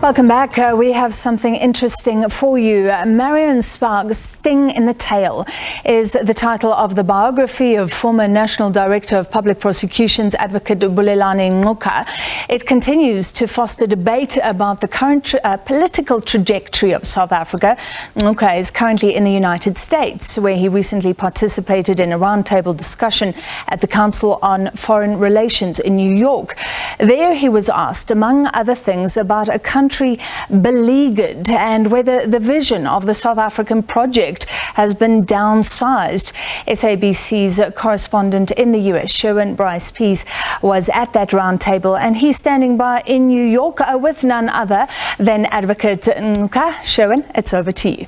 Welcome back. We have something interesting for you. Marion Sparg, Sting in the Tail, is the title of the biography of former National Director of Public Prosecutions, Advocate Bulelani Ngcuka. It continues to foster debate about the current political trajectory of South Africa. Ngcuka is currently in the United States, where he recently participated in a roundtable discussion at the Council on Foreign Relations in New York. There he was asked, among other things, about a country beleaguered and whether the vision of the South African project has been downsized. SABC's correspondent in the US, Sherwin Bryce-Pease, was at that roundtable, and he's standing by in New York with none other than Advocate Ngcuka. Sherwin, it's over to you.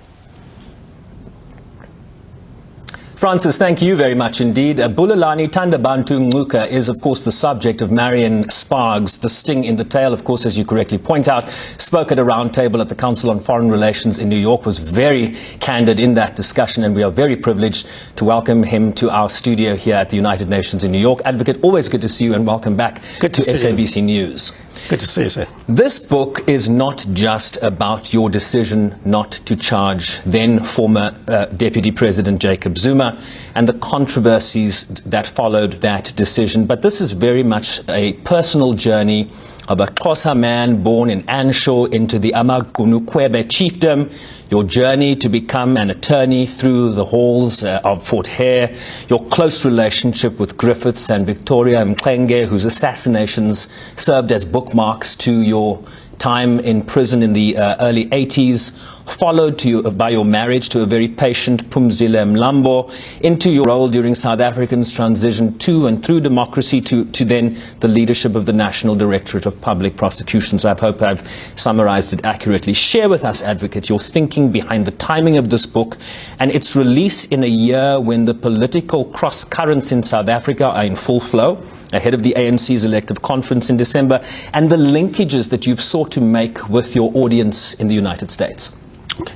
Francis, thank you very much indeed. Bulelani Ngcuka is, of course, the subject of Marion Sparg's The Sting in the Tail. Of course, as you correctly point out, spoke at a roundtable at the Council on Foreign Relations in New York, was very candid in that discussion, and we are very privileged to welcome him to our studio here at the United Nations in New York. Advocate, always good to see you, and welcome back to SABC News. Good to see you, sir. This book is not just about your decision not to charge then former Deputy President Jacob Zuma and the controversies that followed that decision, but this is very much a personal journey of a Xhosa man born in Anshaw into the Amagunukwebe chiefdom, your journey to become an attorney through the halls of Fort Hare, your close relationship with Griffiths and Victoria Mxenge, whose assassinations served as bookmarks to your time in prison in the early 80s, followed by your marriage to a very patient Phumzile Mlambo, into your role during South Africa's transition to and through democracy to then the leadership of the National Directorate of Public Prosecutions. I hope I've summarized it accurately. Share with us, Advocate, your thinking behind the timing of this book and its release in a year when the political cross currents in South Africa are in full flow, ahead of the ANC's elective conference in December, and the linkages that you've sought to make with your audience in the United States. Okay.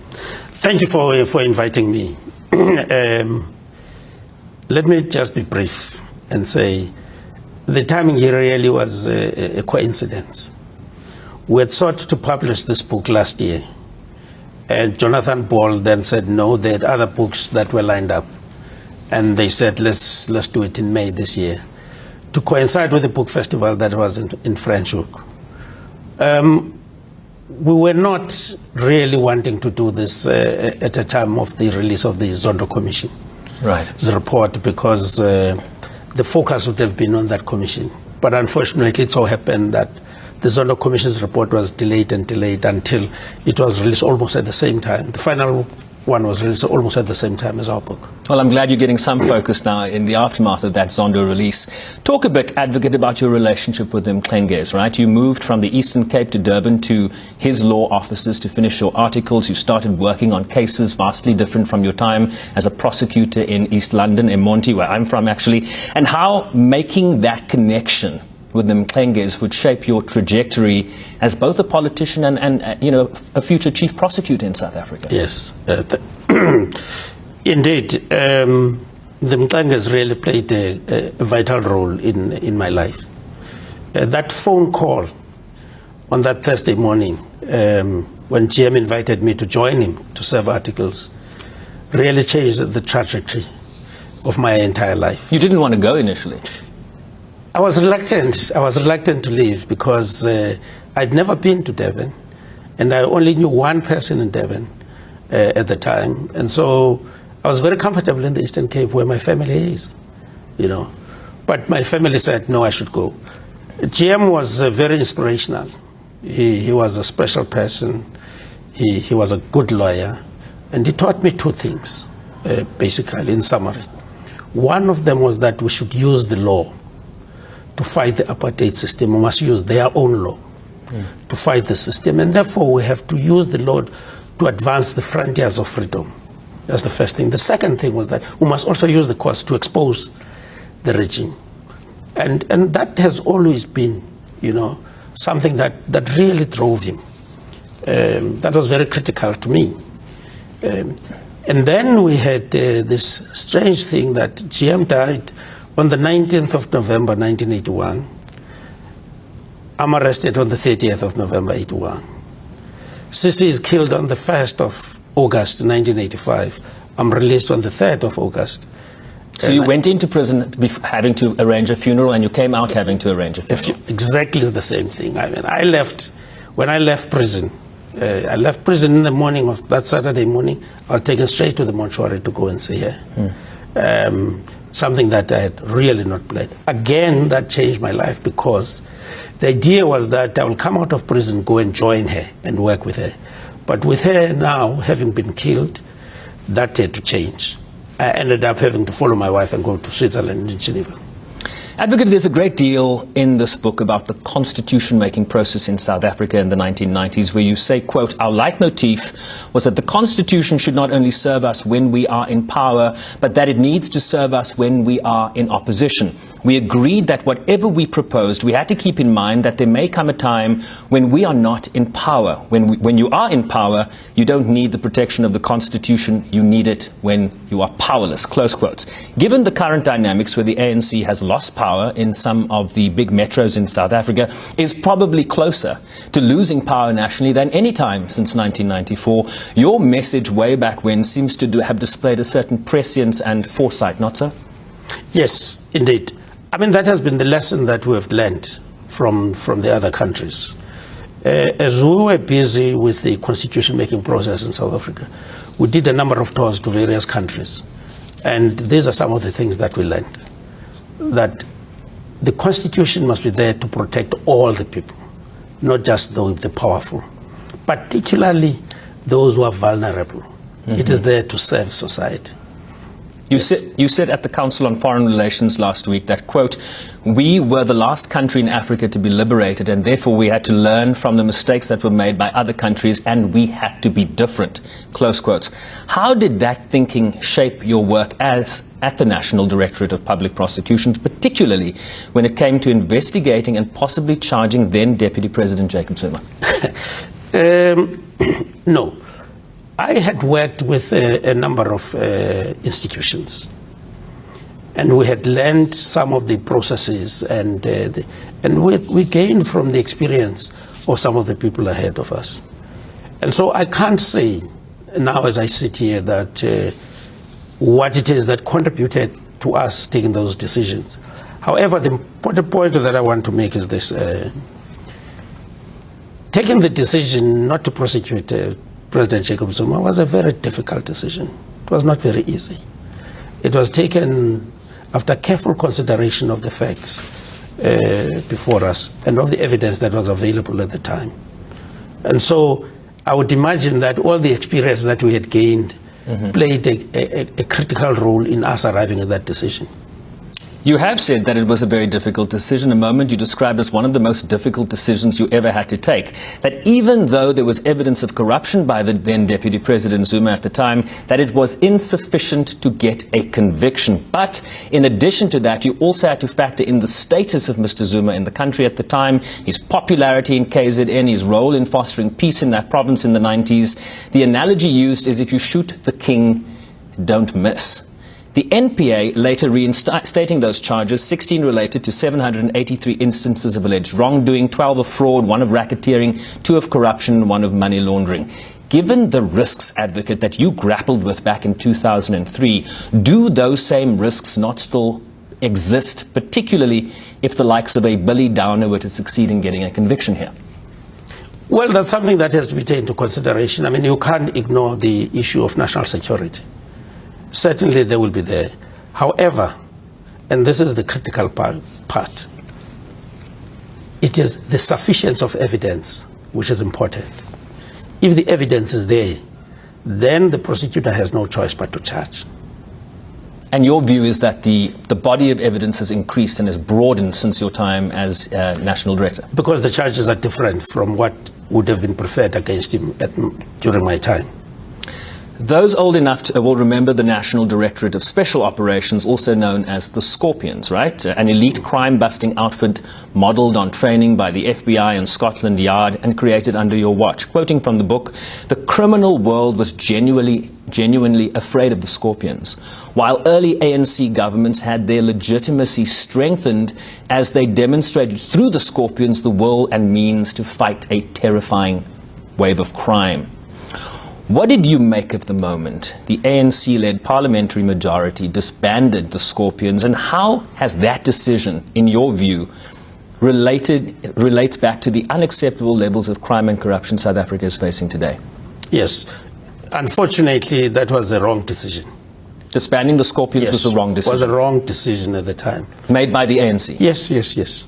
Thank you for inviting me. Let me just be brief and say the timing here really was a coincidence. We had sought to publish this book last year, and Jonathan Ball then said no, they had other books that were lined up, and they said let's do it in May this year, to coincide with the book festival that was in Franschhoek. We were not really wanting to do this at a time of the release of the Zondo Commission report, because the focus would have been on that commission. But unfortunately, it so happened that the Zondo Commission's report was delayed until it was released almost at the same time. The final one was released almost at the same time as our book. Well, I'm glad you're getting some focus now in the aftermath of that Zondo release. Talk a bit, Advocate, about your relationship with the Mxenges, right? You moved from the Eastern Cape to Durban to his law offices to finish your articles. You started working on cases vastly different from your time as a prosecutor in East London, in Monty, where I'm from, actually, and how making that connection with the Mxenges would shape your trajectory as both a politician and a future chief prosecutor in South Africa. Yes, indeed. The Mxenges really played a vital role in my life. That phone call on that Thursday morning, when GM invited me to join him to serve articles, really changed the trajectory of my entire life. You didn't want to go initially. I was reluctant to leave because I'd never been to Durban, and I only knew one person in Durban at the time, and so I was very comfortable in the Eastern Cape where my family is, But my family said no, I should go. GM was very inspirational. He was a special person. He was a good lawyer, and he taught me two things, basically, in summary. One of them was that we should use the law to fight the apartheid system. We must use their own law to fight the system, and therefore we have to use the law to advance the frontiers of freedom. That's the first thing. The second thing was that we must also use the courts to expose the regime, and that has always been, something that really drove him. That was very critical to me. And then we had this strange thing that GM died on the 19th of November, 1981. I'm arrested on the 30th of November, 81. Sisi is killed on the 1st of August 1985. I'm released on the 3rd of August. So you went into prison having to arrange a funeral, and you came out having to arrange a funeral. Exactly the same thing. I mean, when I left prison in the morning of that Saturday morning. I was taken straight to the mortuary to go and see her. Something that I had really not planned. Again, that changed my life, because the idea was that I will come out of prison, go and join her and work with her. But with her now having been killed, that had to change. I ended up having to follow my wife and go to Switzerland in Geneva. Advocate, there's a great deal in this book about the constitution-making process in South Africa in the 1990s, where you say, quote, our leitmotif was that the constitution should not only serve us when we are in power, but that it needs to serve us when we are in opposition. We agreed that whatever we proposed, we had to keep in mind that there may come a time when we are not in power. When you are in power, you don't need the protection of the Constitution. You need it when you are powerless, close quotes. Given the current dynamics where the ANC has lost power in some of the big metros in South Africa, is probably closer to losing power nationally than any time since 1994. Your message way back when seems to have displayed a certain prescience and foresight, not so? Yes, indeed. I mean, that has been the lesson that we have learned from the other countries. As we were busy with the constitution-making process in South Africa, we did a number of tours to various countries. And these are some of the things that we learned. That the constitution must be there to protect all the people, not just the powerful, particularly those who are vulnerable. It is there to serve society. You said at the Council on Foreign Relations last week that, quote, we were the last country in Africa to be liberated, and therefore we had to learn from the mistakes that were made by other countries, and we had to be different, close quotes. How did that thinking shape your work at the National Directorate of Public Prosecutions, particularly when it came to investigating and possibly charging then Deputy President Jacob Zuma? No. I had worked with a number of institutions, and we had learned some of the processes, and we gained from the experience of some of the people ahead of us. And so I can't say now as I sit here that what it is that contributed to us taking those decisions. However, the important point that I want to make is this. Taking the decision not to prosecute President Jacob Zuma was a very difficult decision. It was not very easy. It was taken after careful consideration of the facts before us and of the evidence that was available at the time. And so I would imagine that all the experience that we had gained played a critical role in us arriving at that decision. You have said that it was a very difficult decision, a moment you described as one of the most difficult decisions you ever had to take. That even though there was evidence of corruption by the then Deputy President Zuma at the time, that it was insufficient to get a conviction. But in addition to that, you also had to factor in the status of Mr. Zuma in the country at the time, his popularity in KZN, his role in fostering peace in that province in the 90s. The analogy used is if you shoot the king, don't miss. The NPA later reinstating those charges, 16 related to 783 instances of alleged wrongdoing, 12 of fraud, 1 of racketeering, 2 of corruption, 1 of money laundering. Given the risks, Advocate, that you grappled with back in 2003, do those same risks not still exist, particularly if the likes of a Billy Downer were to succeed in getting a conviction here? Well, that's something that has to be taken into consideration. I mean, you can't ignore the issue of national security. Certainly they will be there. However, and this is the critical part, it is the sufficiency of evidence which is important. If the evidence is there, then the prosecutor has no choice but to charge. And your view is that the body of evidence has increased and has broadened since your time as National Director? Because the charges are different from what would have been preferred against him during my time. Those old enough will remember the National Directorate of Special Operations, also known as the Scorpions, right? An elite crime-busting outfit modeled on training by the FBI and Scotland Yard and created under your watch. Quoting from the book, the criminal world was genuinely afraid of the Scorpions, while early ANC governments had their legitimacy strengthened as they demonstrated through the Scorpions the will and means to fight a terrifying wave of crime. What did you make of the moment the ANC-led parliamentary majority disbanded the Scorpions, and how has that decision, in your view, relates back to the unacceptable levels of crime and corruption South Africa is facing today? Yes. Unfortunately, that was the wrong decision. Disbanding the Scorpions was the wrong decision? Was the wrong decision at the time. Made by the ANC? Yes.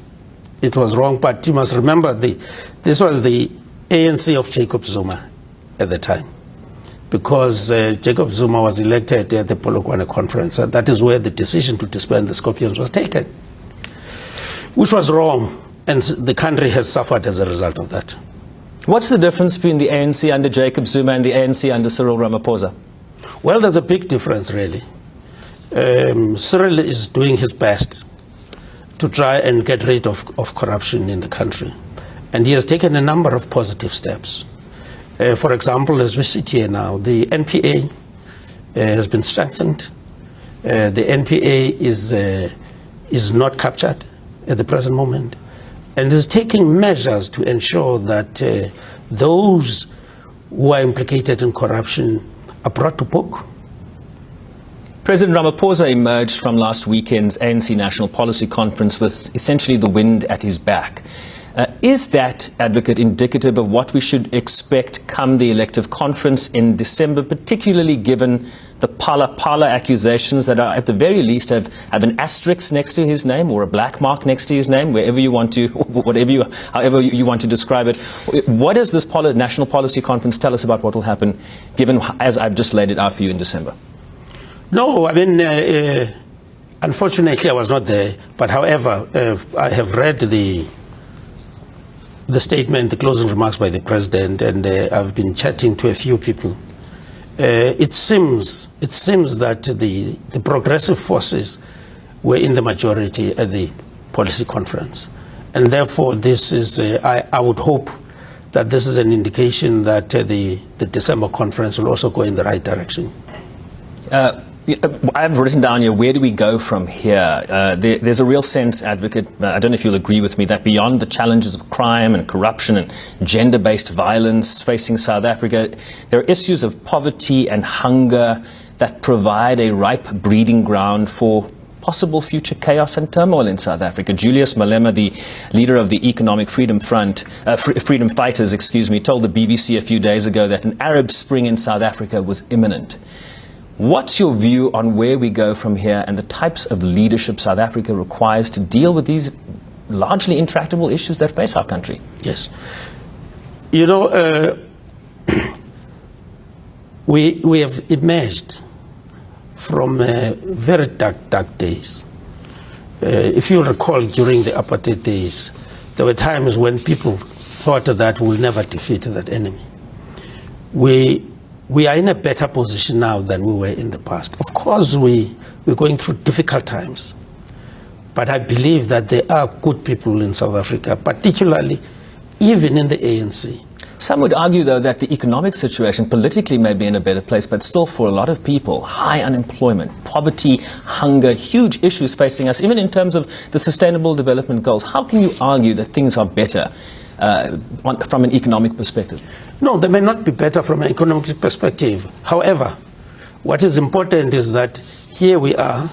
It was wrong, but you must remember this was the ANC of Jacob Zuma at the time, because Jacob Zuma was elected at the Polokwane conference, and that is where the decision to disband the Scorpions was taken, which was wrong, and the country has suffered as a result of that. What's the difference between the ANC under Jacob Zuma and the ANC under Cyril Ramaphosa? Well, there's a big difference, really. Cyril is doing his best to try and get rid of corruption in the country, and he has taken a number of positive steps. For example, as we sit here now, the NPA has been strengthened. The NPA is not captured at the present moment, and is taking measures to ensure that those who are implicated in corruption are brought to book. President Ramaphosa emerged from last weekend's ANC National Policy Conference with essentially the wind at his back. Is that, Advocate, indicative of what we should expect come the elective conference in December, particularly given the pala accusations that are, at the very least, have an asterisk next to his name or a black mark next to his name, however you want to describe it? What does this National Policy Conference tell us about what will happen, given, as I've just laid it out for you, in December? No, I mean, unfortunately, I was not there. But however, I have read the statement, the closing remarks by the president, and I've been chatting to a few people. It seems that the progressive forces were in the majority at the policy conference, and therefore this is. I would hope that this is an indication that the December conference will also go in the right direction. I've written down here, where do we go from here? There's a real sense, Advocate, I don't know if you'll agree with me, that beyond the challenges of crime and corruption and gender-based violence facing South Africa, there are issues of poverty and hunger that provide a ripe breeding ground for possible future chaos and turmoil in South Africa. Julius Malema, the leader of the Economic Freedom Fighters, told the BBC a few days ago that an Arab Spring in South Africa was imminent. What's your view on where we go from here and the types of leadership South Africa requires to deal with these largely intractable issues that face our country? Yes. You know, we have emerged from very dark days. If you recall, during the apartheid days, there were times when people thought that we'll never defeat that enemy. We are in a better position now than we were in the past. Of course, we're going through difficult times, but I believe that there are good people in South Africa, particularly even in the ANC. Some would argue, though, that the economic situation politically may be in a better place, but still for a lot of people, high unemployment, poverty, hunger, huge issues facing us, even in terms of the Sustainable Development Goals. How can you argue that things are better from an economic perspective? No, they may not be better from an economic perspective. However, what is important is that here we are.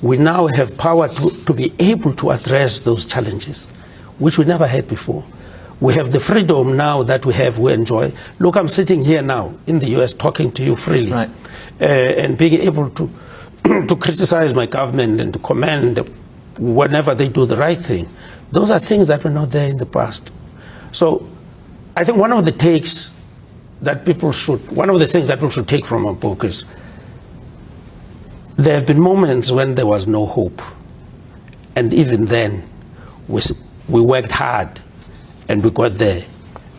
We now have power to be able to address those challenges, which we never had before. We have the freedom now that we enjoy. Look, I'm sitting here now in the US talking to you freely, right, and being able to criticize my government and to commend whenever they do the right thing. Those are things that were not there in the past. So I think one of the things that people should take from our book is there have been moments when there was no hope. And even then, we worked hard and we got there.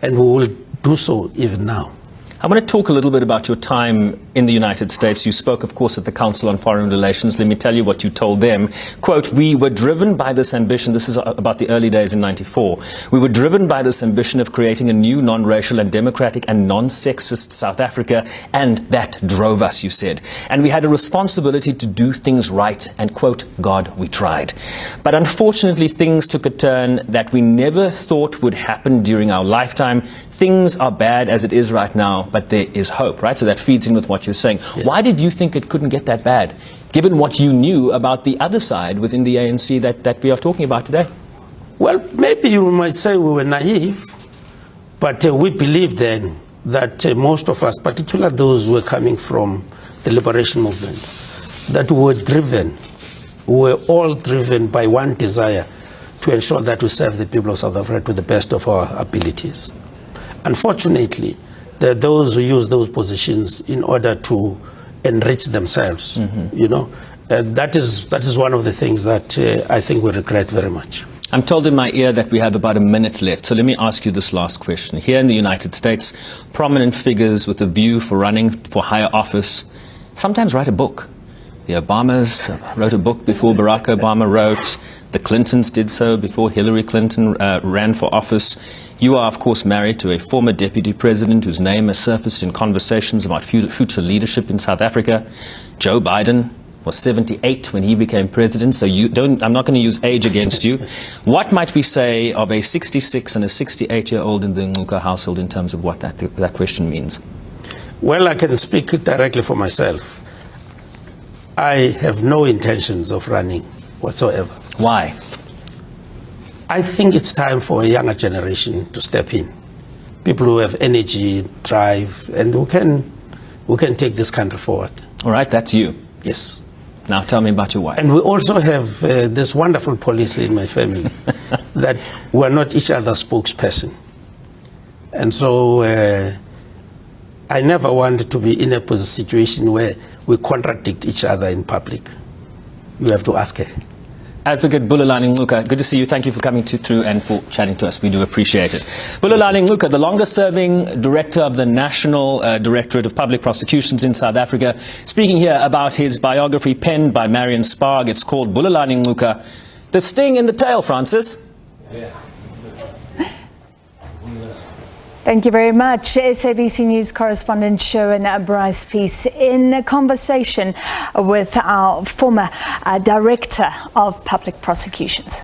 And we will do so even now. I want to talk a little bit about your time in the United States. You spoke, of course, at the Council on Foreign Relations. Let me tell you what you told them. Quote, "We were driven by this ambition," this is about the early days in '94, "we were driven by this ambition of creating a new non-racial and democratic and non-sexist South Africa, and that drove us," you said. "And we had a responsibility to do things right, and quote, God, we tried. But unfortunately, things took a turn that we never thought would happen during our lifetime. things are bad as it is right now, but there is hope, right? So that feeds in with what you're saying. Yes. Why did you think it couldn't get that bad, given what you knew about the other side within the ANC that we are talking about today? Well, maybe you might say we were naive, but we believed then that most of us, particularly those who were coming from the liberation movement, that we were all driven by one desire to ensure that we serve the people of South Africa to the best of our abilities. Unfortunately, there are those who use those positions in order to enrich themselves, you know. That is one of the things that I think we regret very much. I'm told in my ear that we have about a minute left, so let me ask you this last question. Here in the United States, prominent figures with a view for running for higher office sometimes write a book. The Obamas wrote a book before Barack Obama wrote. The Clintons did so before Hillary Clinton ran for office. You are, of course, married to a former deputy president whose name has surfaced in conversations about future leadership in South Africa. Joe Biden was 78 when he became president, so I'm not going to use age against you. What might we say of a 66 and a 68-year-old in the Ngcuka household in terms of what that question means? Well, I can speak directly for myself. I have no intentions of running whatsoever. Why? I think it's time for a younger generation to step in. People who have energy, drive, and who can take this country forward. All right, that's you. Yes. Now tell me about your wife. And we also have this wonderful policy in my family that we're not each other's spokesperson. And so I never wanted to be in a situation where we contradict each other in public. You have to ask her. Advocate Bulelani Ngcuka, good to see you. Thank you for coming through and for chatting to us. We do appreciate it. Bulelani Ngcuka, the longest-serving director of the National Directorate of Public Prosecutions in South Africa, speaking here about his biography penned by Marion Sparg. It's called Bulelani Ngcuka, The Sting in the Tail, Francis. Yeah. Thank you very much. SABC News correspondent Sherwin Bryce-Pease in a conversation with our former Director of Public Prosecutions.